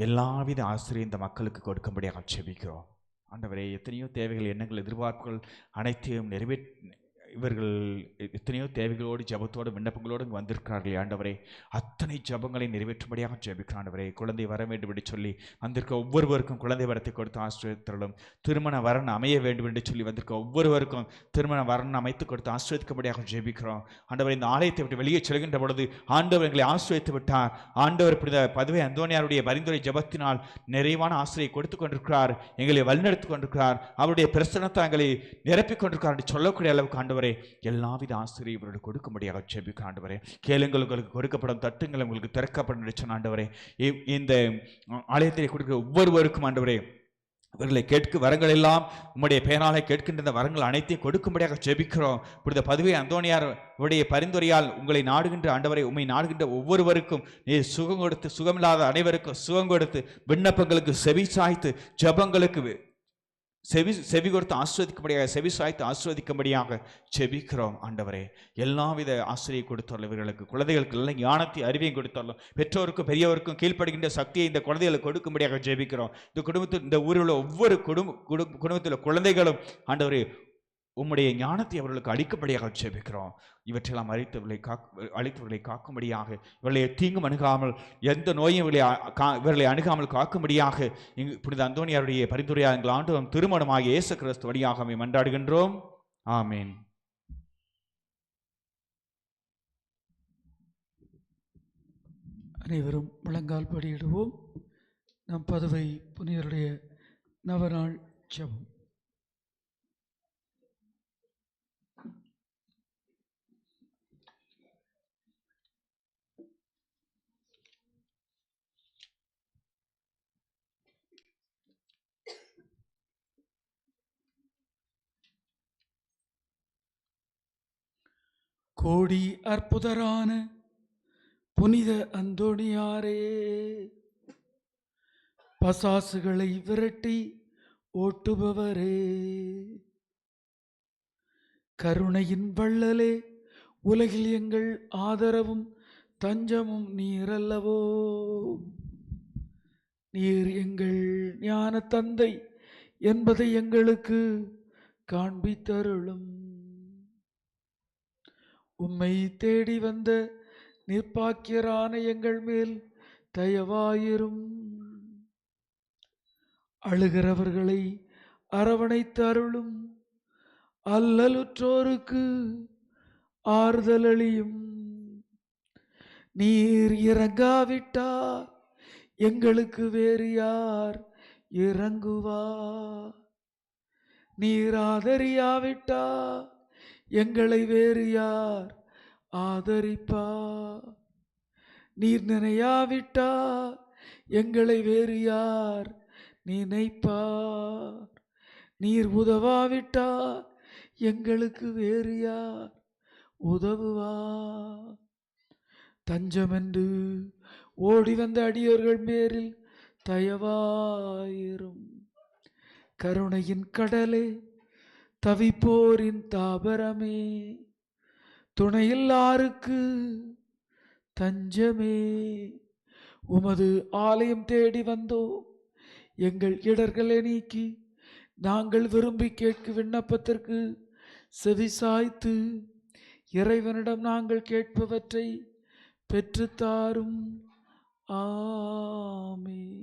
எல்லாவித ஆசிரியம் இந்த மக்களுக்கு கொடுக்கும்படியாக ஜெபிக்கிறோம். ஆண்டவரே, எத்தனையோ தேவைகள், எண்ணங்கள், எதிர்பார்ப்புகள் அனைத்தையும் இவர்கள் எத்தனையோ தேவைகளோடு ஜபத்தோடு விண்ணப்பங்களோடு வந்திருக்கிறார்கள். ஆண்டவரே, அத்தனை ஜபங்களை நிறைவேற்றும்படியாக ஜெபிக்கிறான். ஆண்டவரே, குழந்தை வர வேண்டும் என்று சொல்லி வந்திருக்க ஒவ்வொருவருக்கும் குழந்தை வரத்தை கொடுத்து ஆசீர்வதித்தருளும். திருமண வரன் அமைய வேண்டும் என்று சொல்லி வந்திருக்க ஒவ்வொருவருக்கும் திருமண வரன் அமைத்து கொடுத்து ஆசீர்வதிக்கும்படியாக ஜெபிக்கிறோம். ஆண்டவரை, இந்த ஆலயத்தை விட்டு வெளியே செல்கின்ற பொழுது ஆண்டவர் எங்களை ஆசீர்வதித்து விட்டார். ஆண்டவர் புனித பதுவை அந்தோணியாருடைய பரிந்துரை ஜபத்தினால் நிறைவான ஆசிரியை கொடுத்து கொண்டிருக்கிறார், எங்களை வழிநடத்தி கொண்டிருக்கிறார், அவருடைய பிரசனத்தை எங்களை நிரப்பிக் கொண்டிருக்கிறார் என்று சொல்லக்கூடிய அளவுக்கு ஆண்டவரே எல்லாவித ஆசிரியை இவர்களுக்கு கொடுக்கும்படியாக ஜெபிக்கிறோம். ஆண்டவரே, கேளுங்கள் உங்களுக்கு கொடுக்கப்படும், தட்டுங்கள் உங்களுக்கு திறக்கப்படும் என்று சொன்ன ஆண்டவரே, இந்த ஆலயத்தில் கொடுக்கிற ஒவ்வொருவருக்கும் ஆண்டவரே இவர்களை கேட்க வரங்கள் எல்லாம் உம்முடைய பெயராலே கேட்கின்ற இந்த வரங்கள் அனைத்தையும் கொடுக்கும்படியாக ஜெபிக்கிறோம். புனித பதுவை அந்தோணியார் உடைய பரிந்துரையால் உங்களை நாடுகின்ற ஆண்டவரை, உம்மை நாடுகின்ற ஒவ்வொருவருக்கும் நீர் சுகம் கொடுத்து, சுகமில்லாத அனைவருக்கும் சுகம் கொடுத்து, விண்ணப்பங்களுக்கு செவி சாய்த்து, ஜபங்களுக்கு செவி கொடுத்து ஆஸ்வதிக்கும்படியாக, செவி சாய்த்து ஆஸ்வதிக்கும்படியாக ஜெபிக்கிறோம். ஆண்டவரே, எல்லாவித ஆசிரியை கொடுத்தாலும் இவர்களுக்கு, குழந்தைகளுக்கு நல்ல ஞானத்தை அறிவையும் கொடுத்தாலும், பெற்றோருக்கும் பெரியவருக்கும் கீழ்ப்படுகின்ற சக்தியை இந்த குழந்தைகளுக்கு கொடுக்கும்படியாக ஜெபிக்கிறோம். இந்த குடும்பத்தில், இந்த ஊரில் உள்ள ஒவ்வொரு குடும்பத்தில் குழந்தைகளும் ஆண்டவரே உம்முடைய ஞானத்தை அவர்களுக்கு அளிக்கும்படியாக ஜெபிக்கிறோம். இவற்றெல்லாம் அழித்தவர்களை காக்கும்படியாக, இவர்களை தீங்கும் அணுகாமல், எந்த நோயும் இவர்களை அணுகாமல் காக்கும்படியாக புனித அந்தோணியாருடைய பரிந்துரையால் எங்கள் ஆண்டவரும் திருமணமாகிய இயேசு கிறிஸ்து வழியாக மன்றாடுகின்றோம். ஆமேன். அனைவரும் முழங்கால் படியிடுவோம். நம் பதுவை புனிதருடைய நவநாள் ஜெபம். கோடி அற்புதரான புனித அந்தோணியாரே, பசாசுகளை விரட்டி ஓட்டுபவரே, கருணையின் வள்ளலே, உலகில் எங்கள் ஆதரவும் தஞ்சமும் நீரல்லவோ. நீர் எங்கள் ஞான தந்தை என்பதை எங்களுக்கு காண்பித்தருளும். உம்மை தேடி வந்த நிர்பாக்கியரான எங்கள் மேல் தயவாயிரும். அழுகிறவர்களை அரவணைத்து அருளும். அல்லலுற்றோருக்கு ஆறுதலளியும். நீர் இறங்காவிட்டார் எங்களுக்கு வேறு யார் இறங்குவார்? நீர் ஆதரியாவிட்டார் எங்களை வேறு யார் ஆதரிப்பார்? நீர் நினையாவிட்டார் எங்களை வேறு யார் நினைப்பார்? நீர் உதவாவிட்டார் எங்களுக்கு வேறு யார் உதவுவார்? தஞ்சமென்று ஓடி வந்த அடியோர்கள் பேரில் தயவாயிரும். கருணையின் கடலே, தவிப்போரின் தாபரமே, துணையில்லாருக்கு தஞ்சமே, உமது ஆலயம் தேடி வந்தோம். எங்கள் இடர்களை நீக்கி நாங்கள் விரும்பி கேட்கும் விண்ணப்பத்திற்கு செவிசாய்த்து இறைவனிடம் நாங்கள் கேட்பவற்றை பெற்றுத்தாரும். ஆமென்.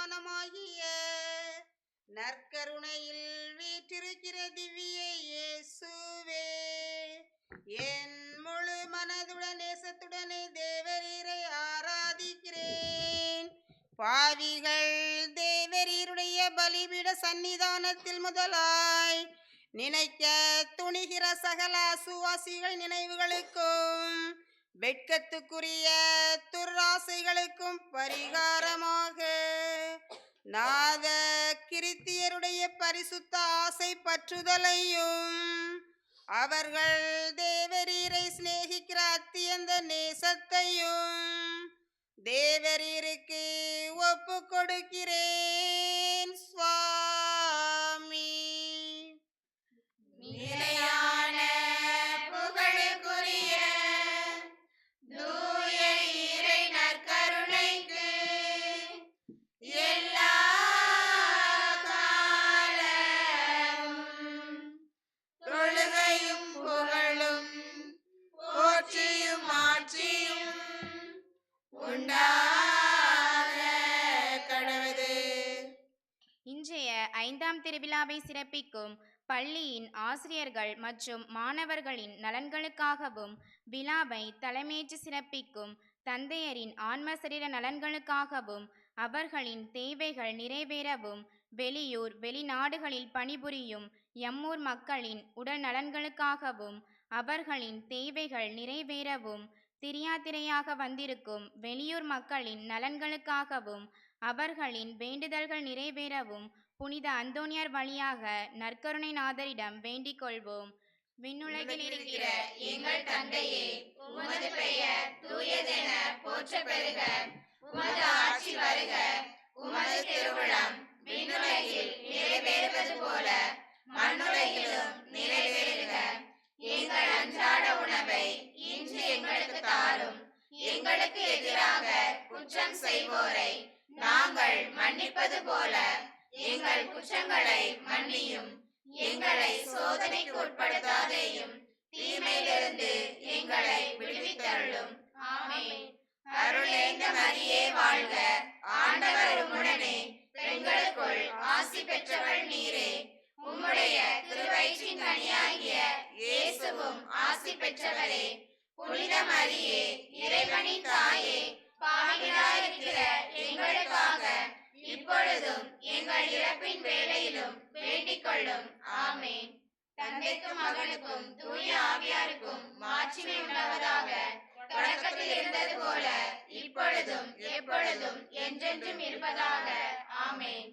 சமாதானமாகிய நற்கருணையில் வீற்றிருக்கிற திவ்ய இயேசுவே, என் முழு மனதுடன் நேசத்துடனே தேவரீரை ஆராதிக்கிறேன். பாவிகள் தேவரீருடைய பலிபீட சன்னிதானத்தில் முதலாய் நினைக்க துணிகிற சகல அசுவாசிகள் நினைவுகளுக்கும் வெட்கத்துக்குரிய துர்ராசைகளுக்கும் பரிகாரமாக நாத கிறித்தியருடைய பரிசுத்த ஆசை பற்றுதலையும் அவர்கள் தேவரீரை சிநேகிக்கிற அத்தியந்த நேசத்தையும் தேவரீருக்கு ஒப்பு கொடுக்கிறேன் சுவாமி. நிலையான புகழுக்குரிய தூய இறை நற்கருணைக்கு எல்லா காலமும் தொழுகையும் புகழும் போற்றியும் ஆட்சியும் உண்டாக கடவுது. இன்றைய 5ஆம் திருவிழாவை சிறப்பிக்கும் பள்ளியின் ஆசிரியர்கள் மற்றும் மாணவர்களின் நலன்களுக்காகவும் விழாவை தலைமையேற்று சிறப்பிக்கும் தந்தையரின் ஆன்ம சரீர நலன்களுக்காகவும் அவர்களின் தேவைகள் நிறைவேறவும் வெளியூர் வெளிநாடுகளில் பணிபுரியும் எம்மூர் மக்களின் உடல் நலன்களுக்காகவும் அவர்களின் தேவைகள் நிறைவேறவும் திரியாத்திரையாக வந்திருக்கும் வெளியூர் மக்களின் நலன்களுக்காகவும் அவர்களின் வேண்டுதல்கள் நிறைவேறவும் புனித அந்தோனியார் வழியாக நற்கருணை நாதரிடம் வேண்டிக் கொள்வோம். விண்ணுலகில் இருக்கிற எங்கள் தந்தையே, உமது பெயர் தூயதென போற்ற பெறுக. உமது ஆட்சி வருக. உமது திருவுளம் விண்ணுலகில் நிறைவேறுவது போல மண்ணுலகிலும் நிறைவேறுக. எங்கள் அன்றாட உணவை இன்று எங்களுக்கு தாரும். எங்களுக்கு எதிராக குற்றம் செய்வோரை நாங்கள் மன்னிப்பது போல எங்கள் குற்றங்களை மன்னியும். எங்களை சோதனைக்கு உட்படுத்தாதேயும், தீமையிலிருந்து எங்களை விடுவித்தருளும். ஆமென். அருளேந்த மரியே வாழ்க. ஆண்டவர் உம்முடனே, பெண்களுக்குள் ஆசி பெற்றவள் நீரே. உம்முடைய திருவயிற்றின் கனியாகிய இயேசுவும் ஆசி பெற்றவரே. புனித மரியே, இறைவனின் தாயே, பாவிகளாயிருக்கிற எங்களுக்காக இப்பொழுதும் எங்கள் இறப்பின் வேளையிலும் வேண்டிக் கொள்ளும். ஆமென். தந்தைக்கும் மகனுக்கும் தூய ஆவியாருக்கும் மாட்சிமை உண்டாவதாக. தொடக்கத்தில் இருந்தது போல இப்பொழுதும் எப்பொழுதும் என்றென்றும் இருப்பதாக. ஆமென்.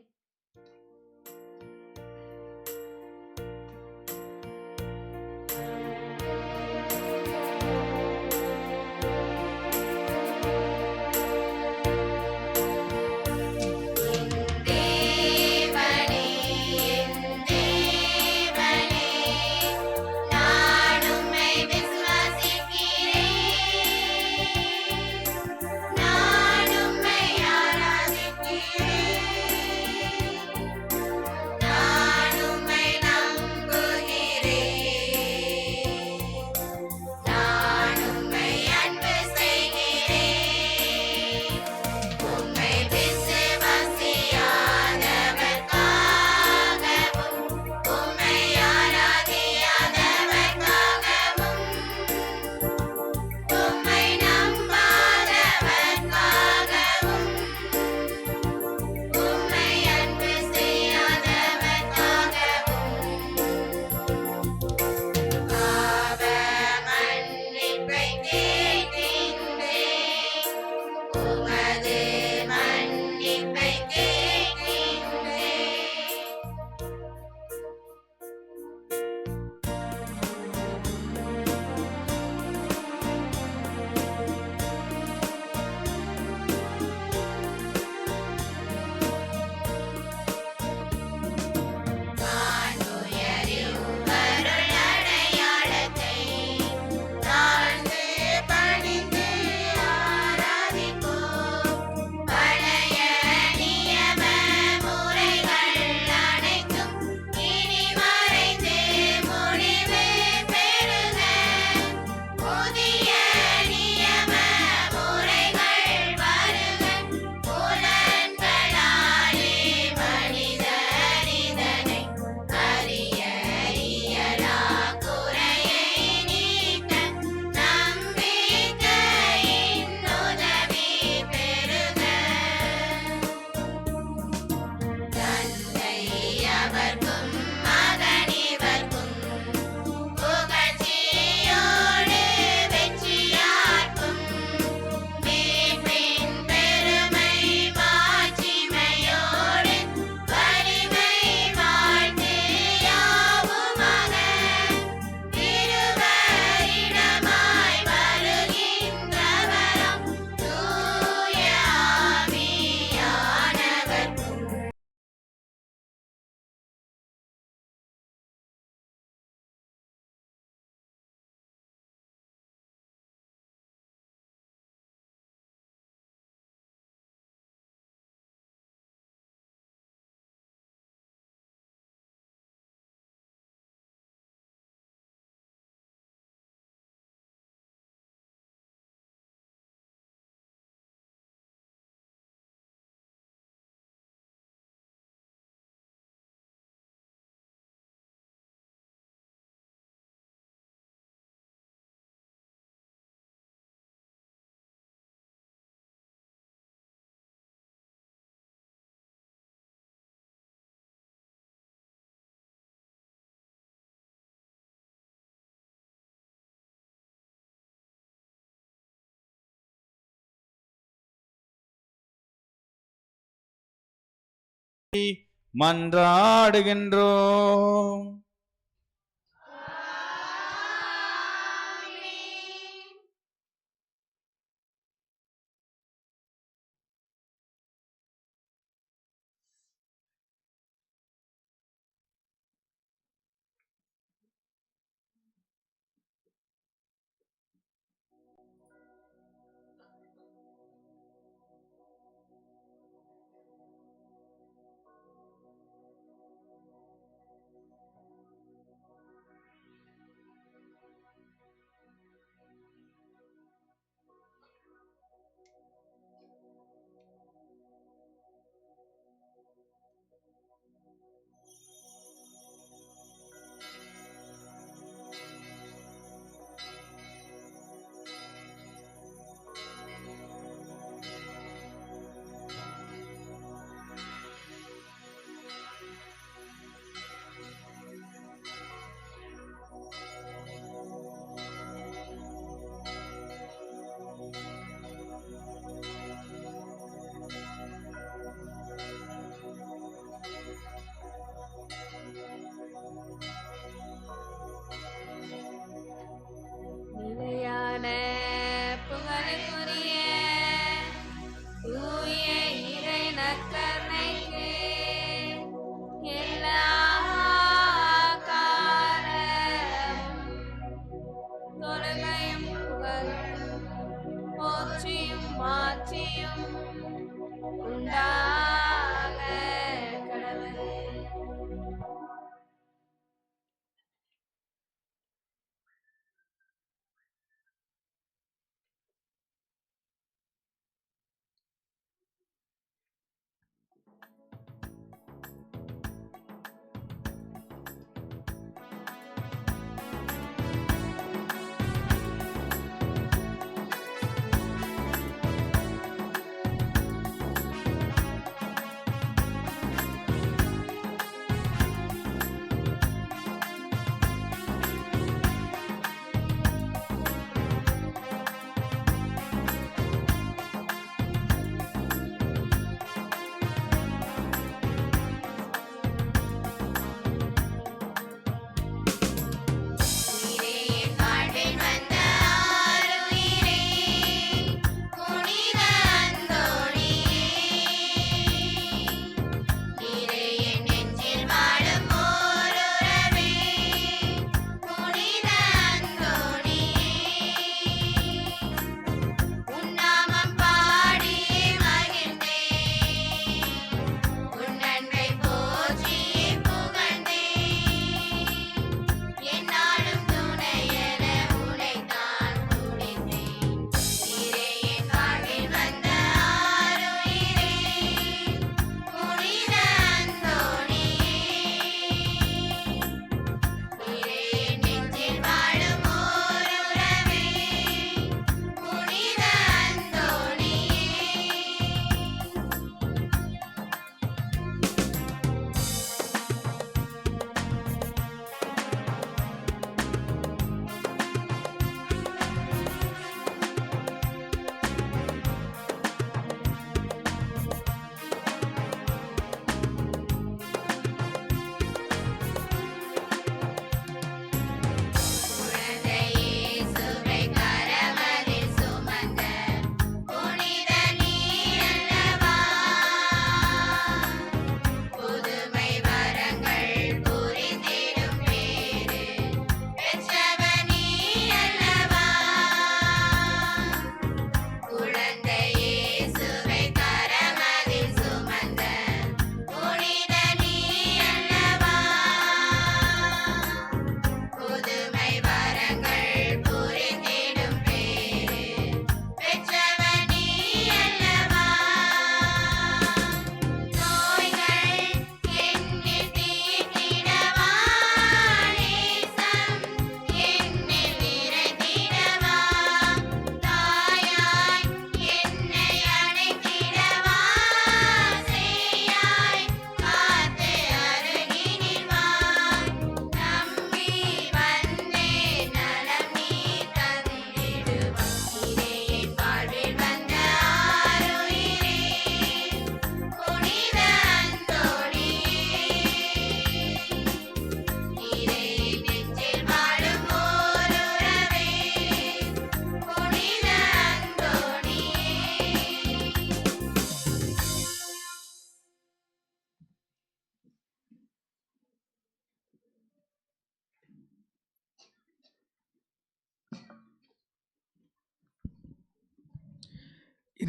தாழ்ந்து பணிந்து ஆராதிப்போம். மன்றாடுகின்றோம். நிலையான புகழுக்குரிய தூய இறை நற்கருணைக்கு எல்லா காலமும் தொழுகையும் புகழும் போற்றியும் மாற்றியும் உண்டாக கடவுள்.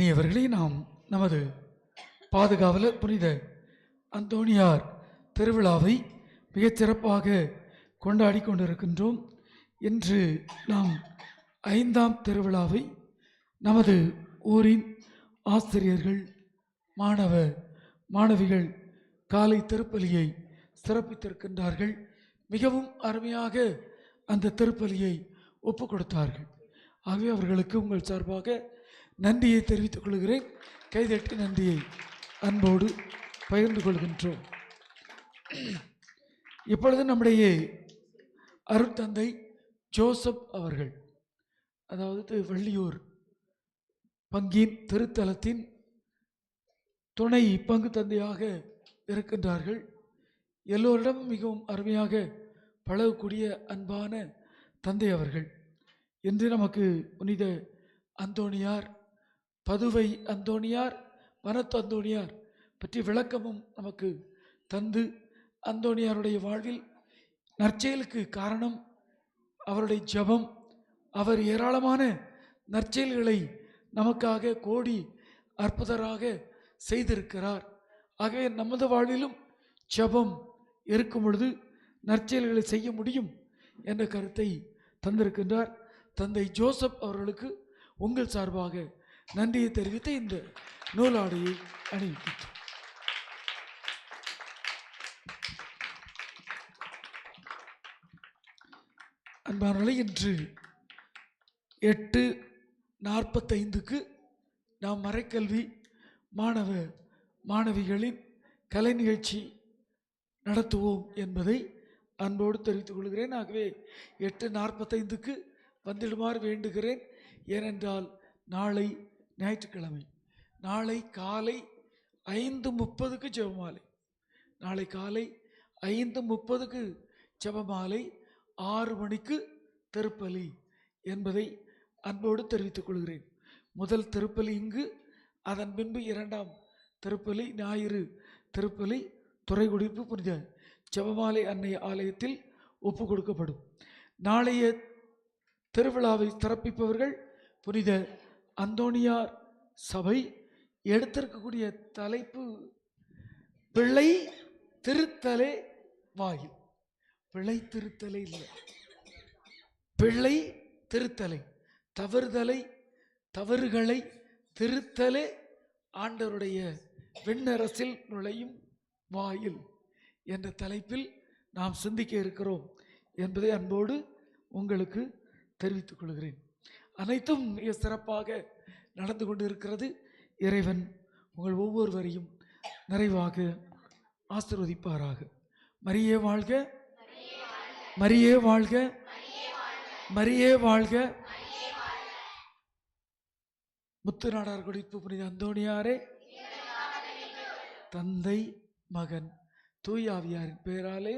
இனியவர்களே, நாம் நமது பாதுகாவலர் புனித அந்தோணியார் திருவிழாவை மிகச் சிறப்பாக கொண்டாடி கொண்டிருக்கின்றோம். இன்று நாம் 5ஆம் திருவிழாவை நமது ஊரின் ஆசிரியர்கள், மாணவிகள் காலை திருப்பலியை சிறப்பித்திருக்கின்றார்கள். மிகவும் அருமையாக அந்த திருப்பலியை ஒப்பு கொடுத்தார்கள். ஆகவே அவர்களுக்கு உங்கள் சார்பாக நன்றியை தெரிவித்துக் கொள்கிறேன். கைதட்டி நன்றியை அன்போடு பகிர்ந்து கொள்கின்றோம். இப்பொழுது நம்முடைய அருட்தந்தை ஜோசப் அவர்கள், அதாவது வள்ளியூர் பங்கின் திருத்தலத்தின் துணை பங்கு தந்தையாக இருக்கின்றார்கள். எல்லோரிடமும் மிகவும் அருமையாக பழகக்கூடிய அன்பான தந்தை அவர்கள். இன்று நமக்கு புனித அந்தோணியார், பதுவை அந்தோணியார், வனத்து அந்தோணியார் பற்றி விளக்கமும் நமக்கு தந்து, அந்தோணியாருடைய வாழ்வில் நற்செயலுக்கு காரணம் அவருடைய ஜெபம். அவர் ஏராளமான நற்செயல்களை நமக்காக கோடி அற்புதராக செய்திருக்கிறார். ஆகவே நமது வாழ்விலும் ஜெபம் இருக்கும் பொழுது நற்செயல்களை செய்ய முடியும் என்ற கருத்தை தந்திருக்கின்றார். தந்தை ஜோசப் அவர்களுக்கு உங்கள் சார்பாக நன்றியை தெரிவித்து இந்த நூலாடையை அணிவிக்கின்றோம். அன்பானவர்களே, இன்று 8:45க்கு நாம் மறைக்கல்வி மாணவிகளின் கலை நிகழ்ச்சி நடத்துவோம் என்பதை அன்போடு தெரிவித்துக் கொள்கிறேன். ஆகவே 8:45க்கு வந்திடுமாறு வேண்டுகிறேன். ஏனென்றால் நாளை ஞாயிற்றுக்கிழமை, நாளை காலை 5:30க்கு ஜெபமாலை, நாளை காலை 5:30க்கு ஜெபமாலை, 6 மணிக்கு திருப்பலி என்பதை அன்போடு தெரிவித்துக் கொள்கிறேன். முதல் திருப்பலி இங்கு, அதன் பின்பு 2ஆம் திருப்பலி ஞாயிறு திருப்பலி துறைகுடிப்பு புனித ஜெபமாலை அன்னை ஆலயத்தில் ஒப்பு கொடுக்கப்படும். நாளைய திருவிழாவை சிறப்பிப்பவர்கள் புனித அந்தோணியார் சபை. எடுத்திருக்கக்கூடிய தலைப்பு பிள்ளை திருத்தலே வாயில். பிள்ளை திருத்தலை இல்லை, பிள்ளை திருத்தலை, தவறுகளை திருத்தலே ஆண்டவருடைய விண்ணரசில் நுழையும் வாயில் என்ற தலைப்பில் நாம் சிந்திக்க இருக்கிறோம் என்பதை அன்போடு உங்களுக்கு தெரிவித்துக் கொள்கிறேன். அனைத்தும் மிக சிறப்பாக நடந்து கொண்டு இருக்கிறது. இறைவன் உங்கள் ஒவ்வொருவரையும் நிறைவாக ஆசீர்வதிப்பாராக. மரியே வாழ்க, மரியே வாழ்க, மரியே வாழ்க. முத்துநாடார் குடிப்பு புனித அந்தோணியாரே, தந்தை மகன் தூய ஆவியாரின் பெயராலே